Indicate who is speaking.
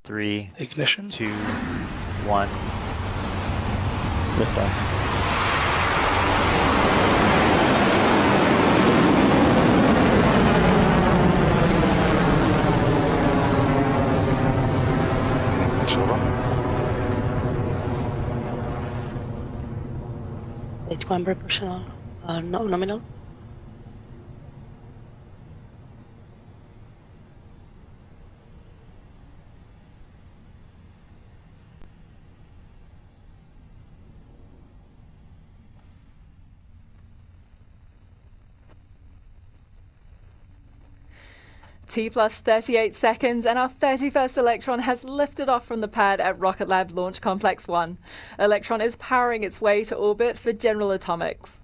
Speaker 1: 3,
Speaker 2: Ignition.
Speaker 1: 2, 1.
Speaker 3: Liftoff.
Speaker 2: Solo.
Speaker 4: Stage 1 proportional, nominal.
Speaker 5: T plus 38 seconds and our 31st Electron has lifted off from the pad at Rocket Lab Launch Complex 1. Electron is powering its way to orbit for General Atomics.